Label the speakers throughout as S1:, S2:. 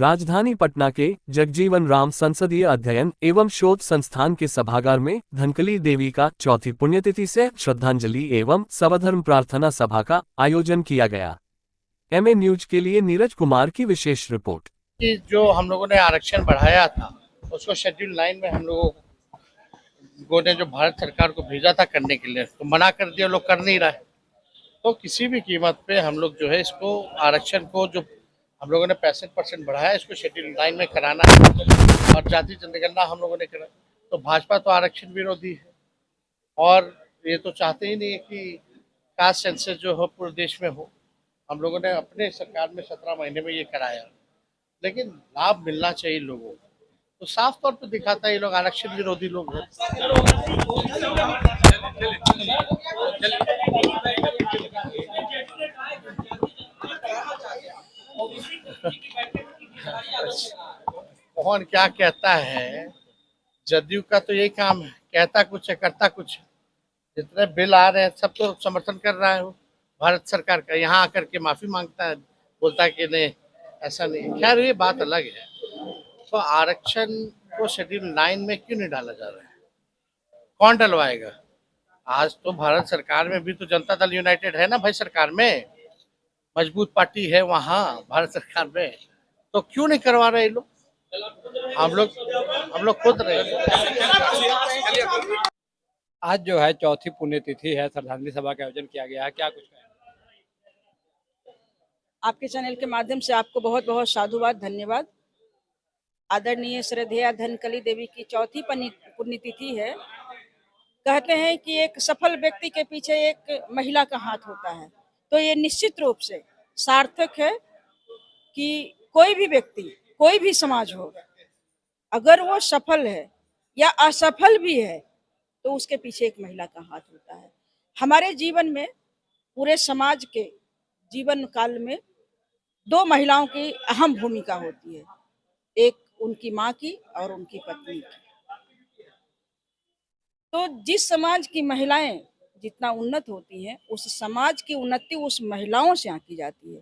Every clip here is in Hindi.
S1: राजधानी पटना के जगजीवन राम संसदीय अध्ययन एवं शोध संस्थान के सभागार में धनकली देवी का चौथी पुण्यतिथि से श्रद्धांजलि एवं सर्वधर्म प्रार्थना सभा का आयोजन किया गया। एमए न्यूज के लिए नीरज कुमार की विशेष रिपोर्ट।
S2: कि जो हम लोगों ने आरक्षण बढ़ाया था उसको शेड्यूल 9 में हम लोगों ने जो भारत सरकार को भेजा था करने के लिए, तो मना कर दिया, लोग कर नहीं रहे। तो किसी भी कीमत पे हम लोग जो है इसको आरक्षण को जो हम लोगों ने 65% बढ़ाया, इसको शेड्यूल 9 में कराना है और जाति जनगणना हम लोगों ने करा। तो भाजपा तो आरक्षण विरोधी है और ये तो चाहते ही नहीं है कि कास्ट सेंसस जो हो पूरे देश में हो। हम लोगों ने अपने सरकार में 17 महीने में ये कराया, लेकिन लाभ मिलना चाहिए लोगों को। तो साफ तौर पर दिखाता है ये लोग आरक्षण विरोधी लोग हैं। कौन क्या कहता है, जदयू का तो यही काम है, कहता कुछ है करता कुछ है। जितने बिल आ रहे हैं सब तो समर्थन कर रहा है वो भारत सरकार का, यहाँ आकर के माफी मांगता है, बोलता है कि नहीं ऐसा नहीं। खैर ये बात अलग है। तो आरक्षण को शेड्यूल 9 में क्यों नहीं डाला जा रहा है? कौन डलवाएगा? आज तो भारत सरकार में भी तो जनता दल यूनाइटेड है ना भाई, सरकार में मजबूत पार्टी है वहाँ भारत सरकार में, तो क्यों नहीं करवा रहे लोग? हम लोग खुद रहे।
S3: आज जो है चौथी पुण्यतिथि है, श्रद्धांजलि सभा का आयोजन किया गया है, क्या कुछ कहें?
S4: आपके चैनल के माध्यम से आपको बहुत बहुत साधुवाद, धन्यवाद। आदरणीय श्रद्धेया धनकली देवी की चौथी पुण्यतिथि है। कहते हैं कि एक सफल व्यक्ति के पीछे एक महिला का हाथ होता है, तो ये निश्चित रूप से सार्थक है कि कोई भी व्यक्ति, कोई भी समाज हो, अगर वो सफल है या असफल भी है तो उसके पीछे एक महिला का हाथ होता है। हमारे जीवन में, पूरे समाज के जीवन काल में दो महिलाओं की अहम भूमिका होती है, एक उनकी माँ की और उनकी पत्नी की। तो जिस समाज की महिलाएं जितना उन्नत होती हैं, उस समाज की उन्नति उस महिलाओं से आंकी जाती है।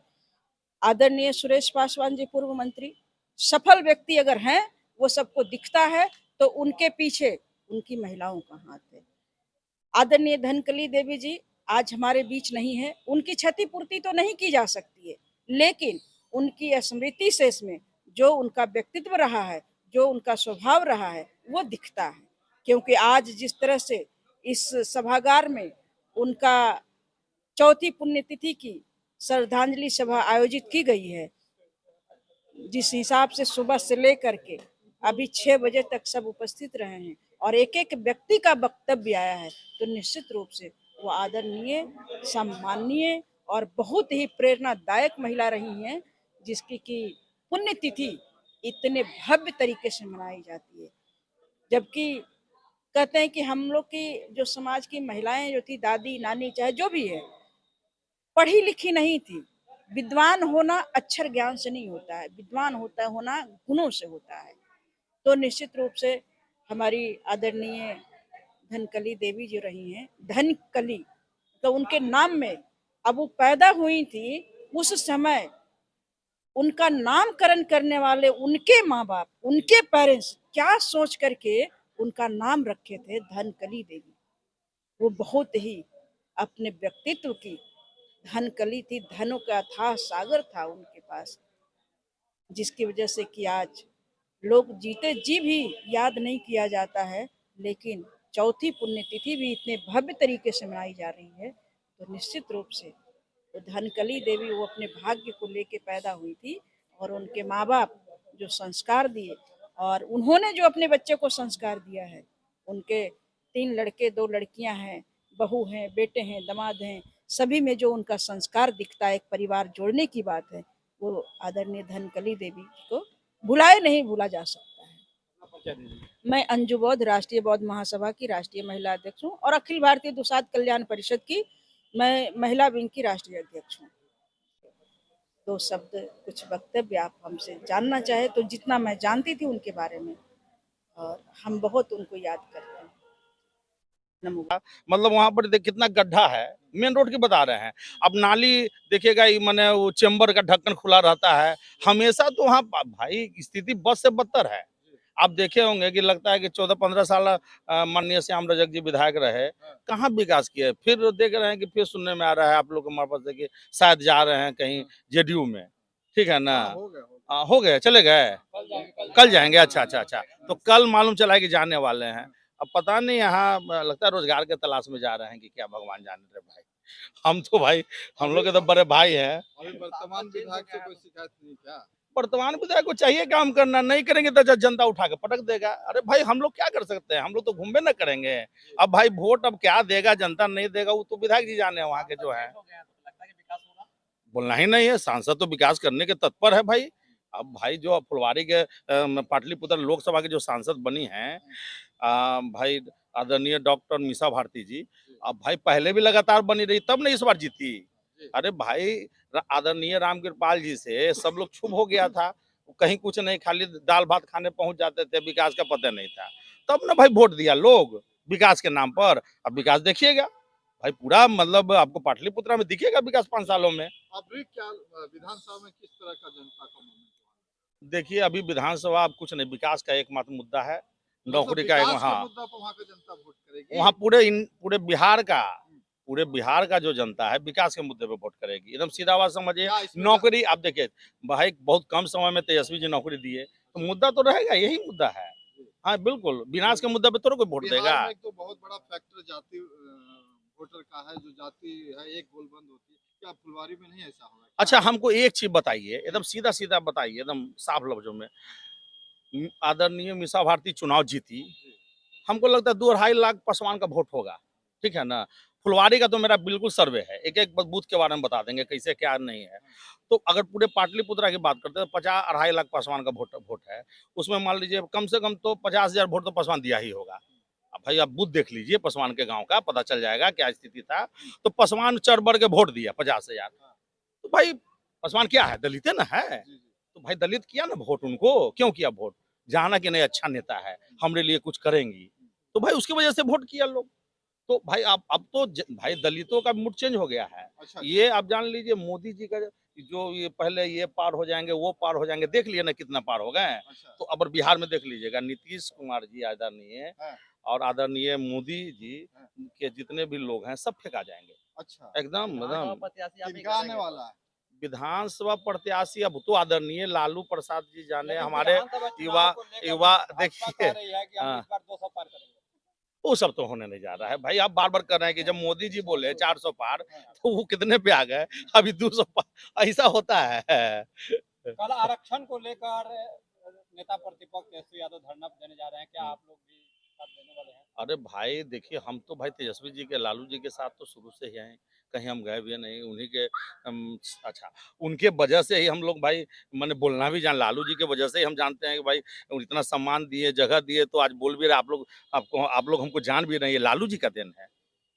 S4: आदरणीय सुरेश पासवान जी पूर्व मंत्री सफल व्यक्ति अगर हैं, वो सबको दिखता है, तो उनके पीछे उनकी महिलाओं का हाथ है। आदरणीय धनकली देवी जी आज हमारे बीच नहीं है, उनकी क्षतिपूर्ति तो नहीं की जा सकती है, लेकिन उनकी स्मृति से इसमें जो उनका व्यक्तित्व रहा है, जो उनका स्वभाव रहा है, वो दिखता है। क्योंकि आज जिस तरह से इस सभागार में उनका चौथी पुण्यतिथि की श्रद्धांजलि सभा आयोजित की गई है, जिस हिसाब से सुबह से लेकर के अभी 6 बजे तक सब उपस्थित रहे हैं और एक एक व्यक्ति का वक्तव्य आया है, तो निश्चित रूप से वो आदरणीय, सम्माननीय और बहुत ही प्रेरणादायक महिला रही हैं, जिसकी की पुण्यतिथि इतने भव्य तरीके से मनाई जाती है। जबकि कहते हैं कि हम लोग की जो समाज की महिलाएं जो थी, दादी नानी चाहे जो भी है, पढ़ी लिखी नहीं थी। विद्वान होना अक्षर ज्ञान से नहीं होता है, विद्वान होता है होना गुणों से होता है। तो निश्चित रूप से हमारी आदरणीय धनकली देवी जो रही हैं, धनकली तो उनके नाम में, अब वो पैदा हुई थी उस समय उनका नामकरण करने वाले उनके माँ बाप, उनके पेरेंट्स क्या सोच करके उनका नाम रखे थे धनकली देवी। वो बहुत ही अपने व्यक्तित्व की धनकली थी, धनों का अथाह सागर था उनके पास, जिसकी वजह से कि आज लोग जीते जी भी याद नहीं किया जाता है, लेकिन चौथी पुण्यतिथि भी इतने भव्य तरीके से मनाई जा रही है। तो निश्चित रूप से वो धनकली देवी वो अपने भाग्य को लेके पैदा हुई थी और उनके माँ बाप जो संस्कार दिए और उन्होंने जो अपने बच्चे को संस्कार दिया है, उनके 3 लड़के 2 लड़कियां हैं, बहू हैं, बेटे हैं, दामाद हैं, सभी में जो उनका संस्कार दिखता है, एक परिवार जोड़ने की बात है, वो आदरणीय धनकली देवी को भुलाए नहीं भूला जा सकता है। मैं अंजू बौद्ध, राष्ट्रीय बौद्ध महासभा की राष्ट्रीय महिला अध्यक्ष हूँ और अखिल भारतीय दुसाध कल्याण परिषद की मैं महिला विंग की राष्ट्रीय अध्यक्ष हूँ। 2 शब्द, कुछ वक्तव्य आप हमसे जानना चाहे तो जितना मैं जानती थी उनके बारे में, और हम बहुत उनको याद करते हैं।
S5: मतलब वहां पर देख कितना गड्ढा है, मेन रोड की बता रहे हैं। अब नाली देखिएगा, ये माने वो चेम्बर का ढक्कन खुला रहता है हमेशा, तो वहाँ भाई स्थिति बस से बदतर है। आप देखे होंगे कि लगता है कि 14-15 साल माननीय श्याम रजक जी विधायक रहे, कहाँ विकास किए। फिर देख रहे हैं कि फिर सुनने में आ रहा है आप लोग के मार्फत से कि शायद जा रहे हैं कहीं जेडीयू में, ठीक है ना। हो गए, चले गए, कल जाएंगे। अच्छा अच्छा अच्छा, तो कल मालूम चला है कि जाने वाले हैं। अब पता नहीं, यहाँ लगता है रोजगार के तलाश में जा रहे हैं कि क्या, भगवान जाने रे भाई। हम तो भाई, हम लोग के तो बड़े भाई हैं।
S6: अभी वर्तमान विधायक से कोई शिकायत नहीं क्या?
S5: वर्तमान विधायक को चाहिए काम करना, नहीं करेंगे तो जनता उठा के पटक देगा। अरे भाई हम लोग क्या कर सकते हैं, हम लोग तो घूमबे ना करेंगे। अब भाई वोट अब क्या देगा जनता, नहीं देगा, वो तो विधायक जी जाने वहाँ के जो है। बोलना ही नहीं है, सांसद तो विकास करने के तत्पर है भाई। अब भाई जो फुलवारी के पाटलिपुत्र लोकसभा के जो सांसद बनी हैं, भाई आदरणीय डॉक्टर मीसा भारती जी, अब भाई पहले भी लगातार बनी रही, तब नहीं इस बार जीती। अरे भाई आदरणीय राम कृपाल जी से सब लोग छुप हो गया था, कहीं कुछ नहीं, खाली दाल भात खाने पहुंच जाते थे, विकास का पता नहीं था। तब ना भाई वोट दिया लोग विकास के नाम पर। अब विकास देखिएगा भाई, पूरा मतलब आपको पाटलिपुत्रा में दिखेगा विकास 5 सालों में।
S6: अभी क्या विधानसभा में किस तरह का जनता का मूवमेंट?
S5: देखिए अभी विधानसभा अब कुछ नहीं, विकास का एकमात्र मुद्दा है,
S6: मतलब
S5: नौकरी का एक।
S6: विकास के
S5: हाँ,
S6: मुद्दा पर वहाँ का जनता वोट करेगी।
S5: वहाँ पूरे बिहार का जो जनता है विकास के मुद्दे पे वोट करेगी, एकदम सीधा बात समझिए।
S6: क्या इसमें
S5: नौकरी आप देखिए भाई, बहुत कम समय में तेजस्वी जी नौकरी दिए, तो मुद्दा तो रहेगा, यही मुद्दा है। हाँ बिल्कुल, विनाश के मुद्दे पे तो कोई वोट देगा।
S6: बिहार में एक तो बहुत बड़ा फैक्टर जाति वोटर का है, जो जाति है एक गोलबंद होती है, क्या फुलवारी में नहीं ऐसा होगा?
S5: अच्छा हमको एक चीज बताइए, एकदम सीधा सीधा बताइए, एकदम साफ लफ्जों में। आदरणीय मीसा भारती चुनाव जीती, हमको लगता है 2-2.5 लाख पासवान का वोट होगा, ठीक है ना। फुलवारी का तो मेरा बिल्कुल सर्वे है, एक एक बूथ के बारे में बता देंगे कैसे क्या नहीं है। तो अगर पूरे पाटलिपुत्रा की बात करते हैं तो 50-2.5 लाख पासवान का वोट है। उसमें मान लीजिए कम से कम तो 50,000 वोट तो पासवान दिया ही होगा। अब भाई आप बूथ देख लीजिए पासवान के गांव का, पता चल जाएगा क्या स्थिति था। तो पासवान चढ़ बढ़ के वोट दिया 50,000। तो भाई पासवान क्या है, दलित है ना है। तो भाई दलित किया ना वोट उनको, क्यों किया वोट, जाना कि नहीं अच्छा नेता है, हमारे लिए कुछ करेंगी, तो भाई उसकी वजह से वोट किया लोग। तो भाई अब तो भाई दलितों का मूड चेंज हो गया है।
S6: अच्छा,
S5: ये आप जान लीजिए, मोदी जी का जो ये पहले ये पार हो जाएंगे वो पार हो जाएंगे, देख लिए ना कितना पार हो गए।
S6: अच्छा।
S5: तो अब बिहार में देख लीजिएगा, नीतीश कुमार जी आदरणीय
S6: हाँ,
S5: और आदरणीय मोदी जी
S6: हाँ।
S5: के जितने भी लोग हैं सब फेंका जाएंगे
S6: अच्छा,
S5: एकदम एकदम।
S6: किनका आने वाला है?
S5: विधानसभा प्रत्याशी अब तो आदरणीय लालू प्रसाद जी जाने,
S3: लेकिन
S5: हमारे
S3: विधानसभा चुनाव
S5: युवा
S3: को लेकर
S5: युवा
S3: भाजपा
S5: देखिए।
S3: कह रही है कि हम
S5: हाँ,
S3: इस बार 200 पार करेंगे।
S5: वो सब तो होने नहीं जा रहा है भाई। आप बार बार कर रहे हैं कि जब मोदी जी बोले 400 पार, तो वो कितने पे आ गए, अभी 200 पार, ऐसा होता है।
S3: कल आरक्षण को लेकर नेता प्रतिपक्ष तेजस्वी यादव धरना देने जा रहे हैं, क्या आप लोग भी साथ देने वाले हैं?
S5: अरे भाई देखिए, हम तो भाई तेजस्वी जी के लालू जी के साथ तो शुरू से ही हैं, कहीं हम गए भी नहीं उन्हीं के। अच्छा, उनके वजह से ही हम लोग भाई मैंने बोलना भी जान, लालू जी के वजह से ही हम जानते हैं कि भाई इतना सम्मान दिए, जगह दिए, तो आज बोल भी रहे आप लोग, आप लोग हमको जान भी रहे हैं, लालू जी का देन है,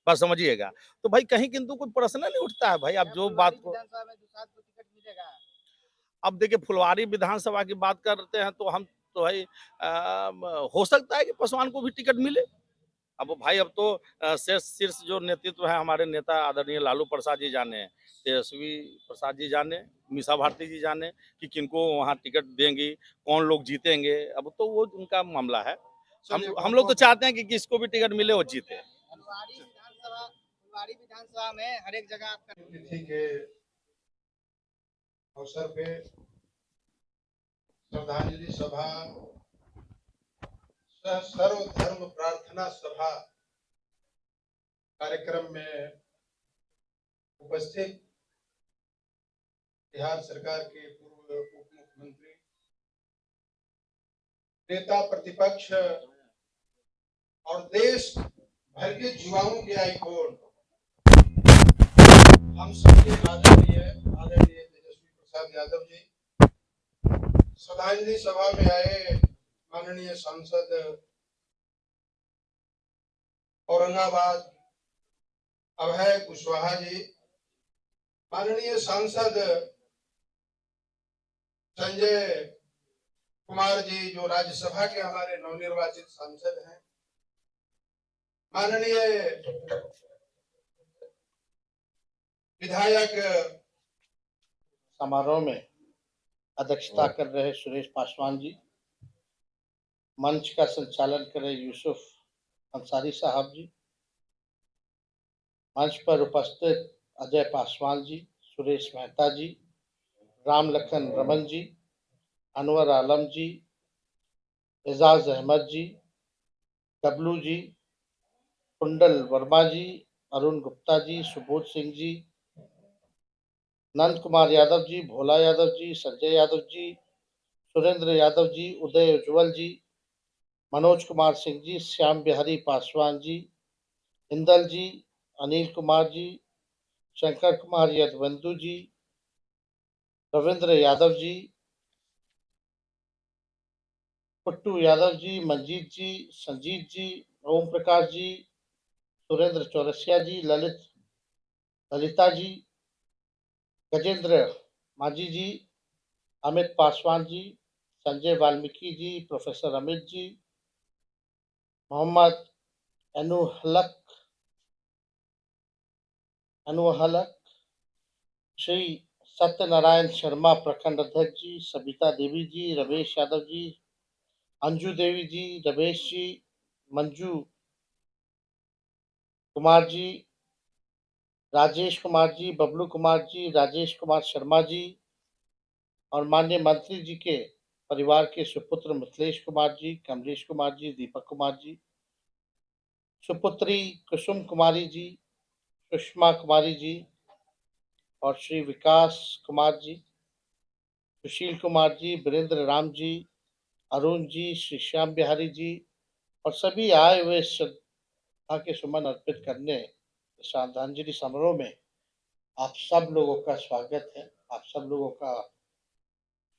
S5: बस समझिएगा। तो भाई कहीं किंतु कोई प्रश्न नहीं उठता है भाई, आप जो बात को। अब देखिए फुलवारी विधानसभा की बात करते हैं तो हम तो भाई हो सकता है कि पासवान को भी टिकट मिले। अब भाई अब तो शीर्ष जो नेतृत्व है हमारे नेता आदरणीय लालू प्रसाद जी जाने, तेजस्वी प्रसाद जी जाने, मीसा भारती जी जाने कि किनको वहाँ टिकट देंगी, कौन लोग जीतेंगे, अब तो वो उनका मामला है। हम लोग तो चाहते हैं कि किसको भी टिकट मिले वो जीते।
S7: फुलवारी विधानसभा में हर एक जगह आपका
S6: तिथि के अवसर पे श्रद्धांजलि सभा, सर्वधर्म प्रार्थना सभा कार्यक्रम में उपस्थित बिहार सरकार के पूर्व उप मुख्यमंत्री, नेता प्रतिपक्ष और देश भर के युवाओं के आइकॉन, हम सबके आदरणीय तेजस्वी प्रसाद यादव जी, श्रद्धांजलि सभा में आए माननीय सांसद औरंगाबाद अभय कुशवाहा जी, माननीय सांसद संजय कुमार जी जो राज्यसभा के हमारे नवनिर्वाचित सांसद हैं, माननीय विधायक
S2: समारोह में अध्यक्षता कर रहे सुरेश पासवान जी, मंच का संचालन कर रहे यूसुफ अंसारी साहब जी, मंच पर उपस्थित अजय पासवान जी, सुरेश मेहता जी, राम लखन रमन जी, अनवर आलम जी, एजाज अहमद जी, डब्लू जी, कुंडल वर्मा जी, अरुण गुप्ता जी, सुबोध सिंह जी, नंद कुमार यादव जी, भोला यादव जी, संजय यादव जी, सुरेंद्र यादव जी, उदय उज्ज्वल जी, मनोज कुमार सिंह जी, श्याम बिहारी पासवान जी, इंदल जी, अनिल कुमार जी, शंकर कुमार यदवंदु जी, रविंद्र यादव जी, पुट्टू यादव जी, मंजीत जी, संजीत जी, ओम प्रकाश जी, सुरेंद्र चौरसिया जी, ललिता जी, गजेंद्र माझी जी, अमित पासवान जी, संजय वाल्मीकि जी, प्रोफेसर अमित जी, मोहम्मद अनुहलक, श्री सत्यनारायण शर्मा प्रखंड अध्यक्ष जी, सबिता देवी जी, रमेश यादव जी, अंजू देवी जी, रमेश जी, मंजू कुमार जी, राजेश कुमार जी, बबलू कुमार जी, राजेश कुमार शर्मा जी और माननीय मंत्री जी के परिवार के सुपुत्र मिथिलेश कुमार जी, कमलेश कुमार जी, दीपक कुमार जी, सुपुत्री कुसुम कुमारी जी, सुषमा कुमारी जी और श्री विकास कुमार जी, सुशील कुमार जी, वीरेंद्र राम जी, अरुण जी, श्री श्याम बिहारी जी और सभी आए हुए श्रद्धा के सुमन अर्पित करने श्रद्धांजलि समारोह में आप सब लोगों का स्वागत है। आप सब लोगों का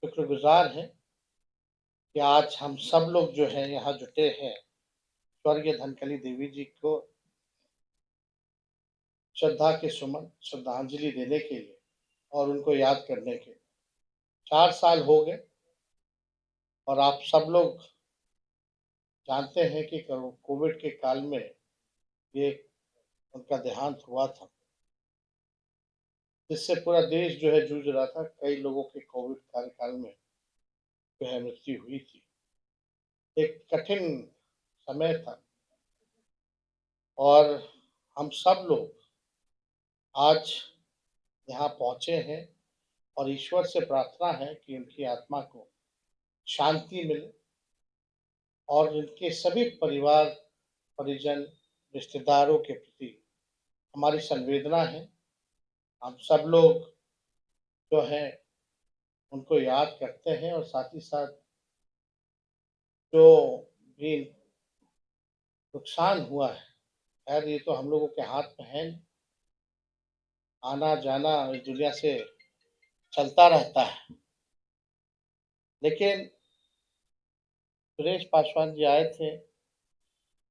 S2: शुक्रगुजार है कि आज हम सब लोग जो है यहाँ जुटे हैं स्वर्गीय धनकली देवी जी को श्रद्धा के सुमन श्रद्धांजलि देने के लिए और उनको याद करने के 4 साल हो गए और आप सब लोग जानते हैं कि कोविड के काल में ये उनका देहांत हुआ था, जिससे पूरा देश जो है जूझ रहा था। कई लोगों के कोविड कार्यकाल में जो है मृत्यु हुई थी। एक कठिन समय था और हम सब लोग आज यहाँ पहुंचे हैं और ईश्वर से प्रार्थना है कि उनकी आत्मा को शांति मिले और उनके सभी परिवार परिजन रिश्तेदारों के प्रति हमारी संवेदना है। हम सब लोग जो है उनको याद करते हैं और साथ ही साथ जो भी नुकसान हुआ है, खैर ये तो हम लोगों के हाथ में है, आना जाना इस दुनिया से चलता रहता है। लेकिन सुरेश पासवान जी आए थे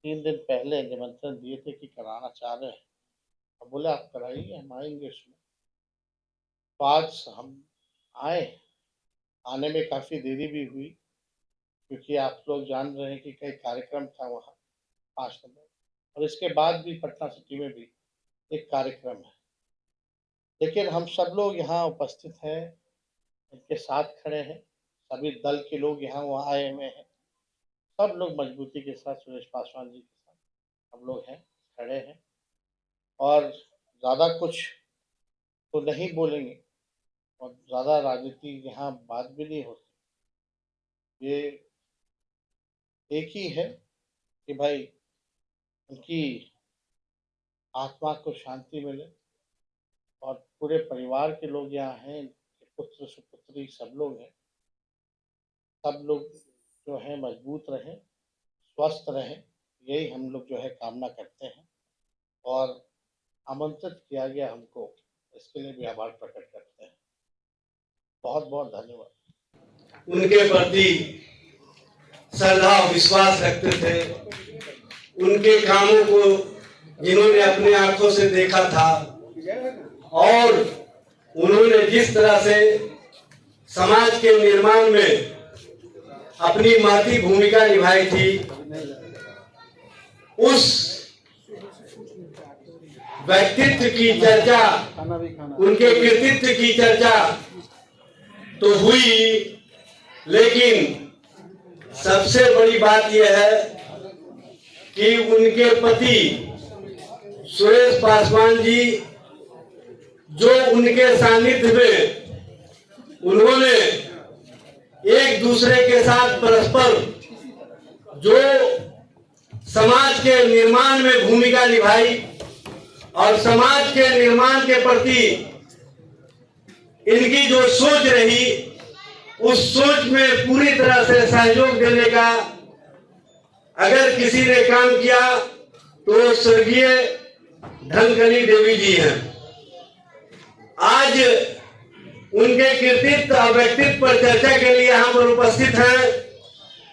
S2: 3 दिन पहले, निमंत्रण दिए थे कि कराना चाह रहे हैं और बोले आप कराइए, हम आएंगे उसमें। तो आज हम आए, आने में काफ़ी देरी भी हुई क्योंकि आप लोग जान रहे हैं कि कई कार्यक्रम था वहाँ 5 नंबर और इसके बाद भी पटना सिटी में भी एक कार्यक्रम है। लेकिन हम सब लोग यहाँ उपस्थित हैं, इनके साथ खड़े हैं, सभी दल के लोग यहाँ वहाँ आए हुए हैं, सब लोग मजबूती के साथ सुरेश पासवान जी के साथ हम लोग हैं, खड़े हैं और ज़्यादा कुछ तो नहीं बोलेंगे और ज़्यादा राजनीति यहाँ बात भी नहीं होती। ये एक ही है कि भाई उनकी आत्मा को शांति मिले और पूरे परिवार के लोग यहाँ हैं, पुत्र सुपुत्री सब लोग हैं, सब लोग जो है मजबूत रहें, स्वस्थ रहें, यही हम लोग जो है कामना करते हैं और आमंत्रित किया गया हमको, इसके लिए भी आभार प्रकट करते हैं। बहुत बहुत धन्यवाद।
S8: उनके प्रति श्रद्धा विश्वास रखते थे, उनके कामों को जिन्होंने अपने आंखों से देखा था और उन्होंने जिस तरह से समाज के निर्माण में अपनी महती भूमिका निभाई थी, उस व्यक्तित्व की चर्चा, उनके कृतित्व की चर्चा तो हुई, लेकिन सबसे बड़ी बात यह है कि उनके पति सुरेश पासवान जी, जो उनके सानिध्य में उन्होंने एक दूसरे के साथ परस्पर जो समाज के निर्माण में भूमिका निभाई और समाज के निर्माण के प्रति इनकी जो सोच रही, उस सोच में पूरी तरह से सहयोग देने का अगर किसी ने काम किया तो स्वर्गीय धनकली देवी जी हैं। आज उनके कृतित्व और व्यक्तित्व पर चर्चा के लिए यहाँ पर उपस्थित हैं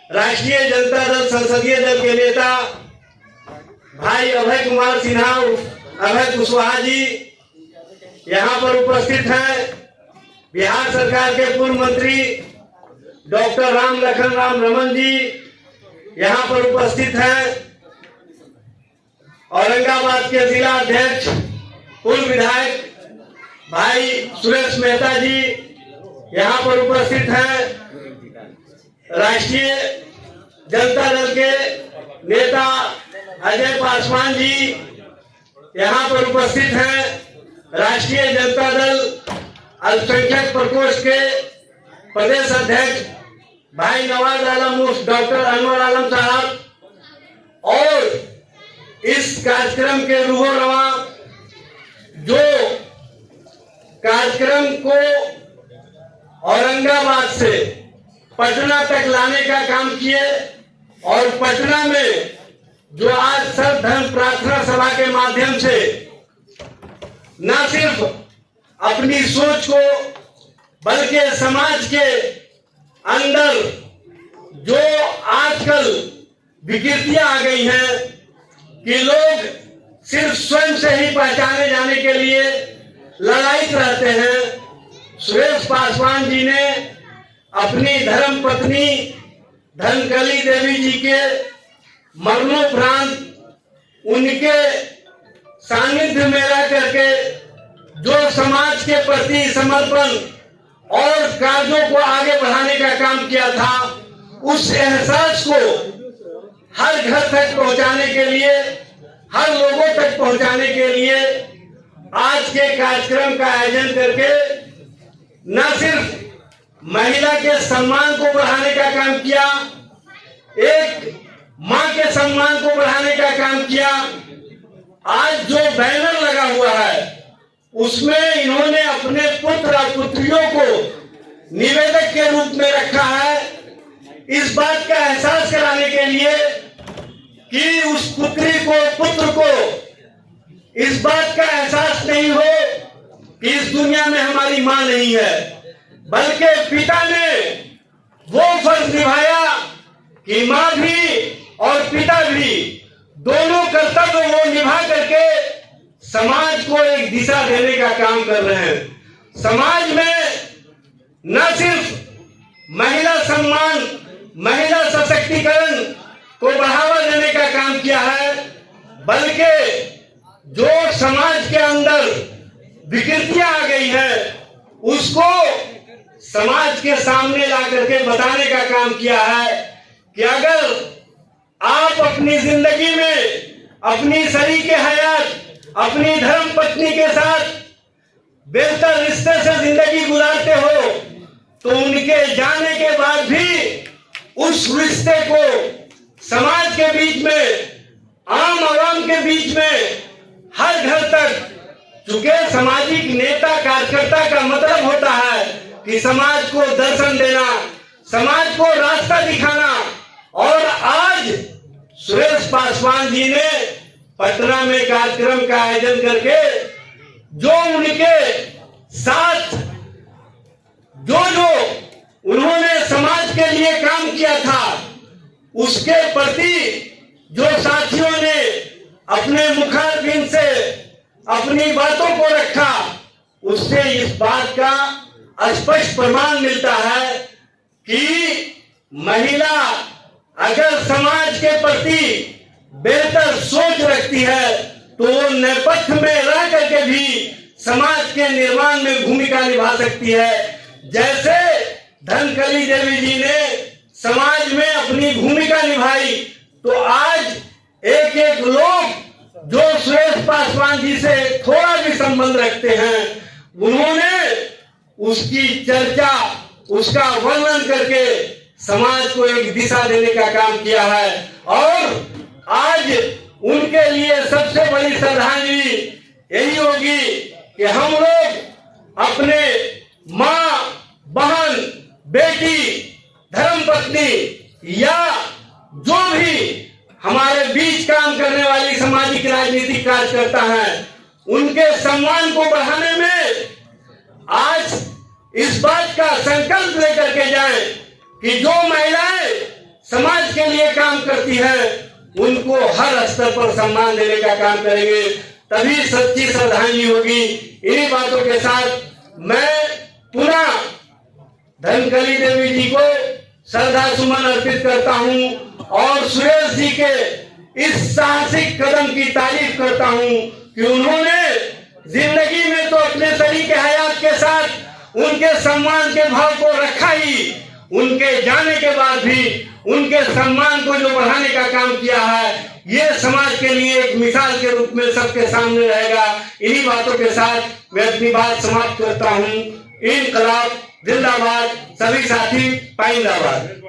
S8: राष्ट्रीय जनता दल संसदीय दल के नेता भाई अभय कुमार सिन्हा, अभय कुशवाहा जी यहाँ पर उपस्थित हैं। बिहार सरकार के पूर्व मंत्री डॉक्टर राम लखन राम रमन जी यहाँ पर उपस्थित हैं। औरंगाबाद के जिला अध्यक्ष पूर्व विधायक भाई सुरेश मेहता जी यहाँ पर उपस्थित हैं। राष्ट्रीय जनता दल के नेता अजय पासवान जी यहाँ पर उपस्थित हैं। राष्ट्रीय जनता दल अल्पसंख्यक प्रकोष्ठ के प्रदेश अध्यक्ष भाई नवाज आलम उर्फ डॉक्टर अनवर आलम साहब और इस कार्यक्रम के रूहो रवा जो कार्यक्रम को औरंगाबाद से पटना तक लाने का काम किए और पटना में जो आज सर्वधर्म प्रार्थना सभा के माध्यम से न सिर्फ अपनी सोच को बल्कि समाज के अंदर जो आजकल विकृतियां आ गई हैं कि लोग सिर्फ स्वयं से ही पहचाने जाने के लिए ललायित रहते हैं, सुरेश पासवान जी ने अपनी धर्म पत्नी धनकली देवी जी के मरणोपरांत उनके सानिध्य में रह करके जो समाज के प्रति समर्पण और कार्यों को आगे बढ़ाने का काम किया था, उस एहसास को हर घर तक पहुंचाने के लिए, हर लोगों तक पहुंचाने के लिए आज के कार्यक्रम का आयोजन करके न सिर्फ महिला के सम्मान को बढ़ाने का काम किया, एक मां के सम्मान को बढ़ाने का काम किया। आज जो बैनर लगा हुआ है उसमें इन्होंने अपने पुत्र और पुत्रियों को निवेदक के रूप में रखा है, इस बात का एहसास कराने के लिए कि उस पुत्र को इस बात का एहसास नहीं हो कि इस दुनिया में हमारी मां नहीं है, बल्कि पिता ने वो फर्ज निभाया कि मां भी और पिता भी दोनों कर्तव्य वो निभा करके समाज को एक दिशा देने का काम कर रहे हैं। समाज में न सिर्फ महिला सम्मान, महिला सशक्तिकरण को बढ़ावा देने का काम किया है, बल्कि जो समाज के अंदर विकृतियां आ गई है उसको समाज के सामने ला करके बताने का काम किया है कि अगर आप अपनी जिंदगी में अपनी शरीके हयात अपनी धर्म पत्नी के साथ बेहतर रिश्ते से जिंदगी गुजारते हो तो उनके जाने के बाद भी उस रिश्ते को समाज के बीच में, आम आवाम के बीच में, हर घर तक, चूंकि सामाजिक नेता कार्यकर्ता का मतलब होता है कि समाज को दर्शन देना, समाज को रास्ता दिखाना, और आज सुरेश पासवान जी ने पटना में कार्यक्रम का आयोजन करके जो उनके साथ जो उन्होंने समाज के लिए काम किया था उसके प्रति जो साथियों ने अपने मुखारबिन से अपनी बातों को रखा, उससे इस बात का स्पष्ट प्रमाण मिलता है कि महिला अगर समाज के प्रति बेहतर सोच रखती है तो वो नेपथ्य में रह करके भी समाज के निर्माण में भूमिका निभा सकती है। जैसे धनकली देवी जी ने समाज में अपनी भूमिका निभाई, तो आज एक एक लोग जो सुरेश पासवान जी से थोड़ा भी संबंध रखते हैं, उन्होंने उसकी चर्चा, उसका वर्णन करके समाज को एक दिशा देने का काम किया है। और आज उनके लिए सबसे बड़ी श्रद्धांजलि यही होगी कि हम लोग अपने माँ, बहन, बेटी, धर्मपत्नी या जो भी हमारे बीच काम करने वाली सामाजिक राजनीतिक कार्यकर्ता हैं, उनके सम्मान को बढ़ाने में आज इस बात का संकल्प लेकर के जाएं कि जो महिलाएं समाज के लिए काम करती हैं, उनको हर स्तर पर सम्मान देने का काम करेंगे, तभी सच्ची श्रद्धांजलि होगी। इन्हीं बातों के साथ मैं पुनः धनकली देवी जी को श्रद्धा सुमन अर्पित करता हूं और सुरेश जी के इस साहसिक कदम की तारीफ करता हूं कि उन्होंने जिंदगी में तो अपने शरीक हयात के साथ उनके सम्मान के भाव को रखा ही, उनके जाने के बाद भी उनके सम्मान को जो बढ़ाने का काम किया है, ये समाज के लिए एक मिसाल के रूप में सबके सामने रहेगा। इन्हीं बातों के साथ मैं अपनी बात समाप्त करता हूँ। इनकलाब जिंदाबाद, सभी साथी पाइंदाबाद।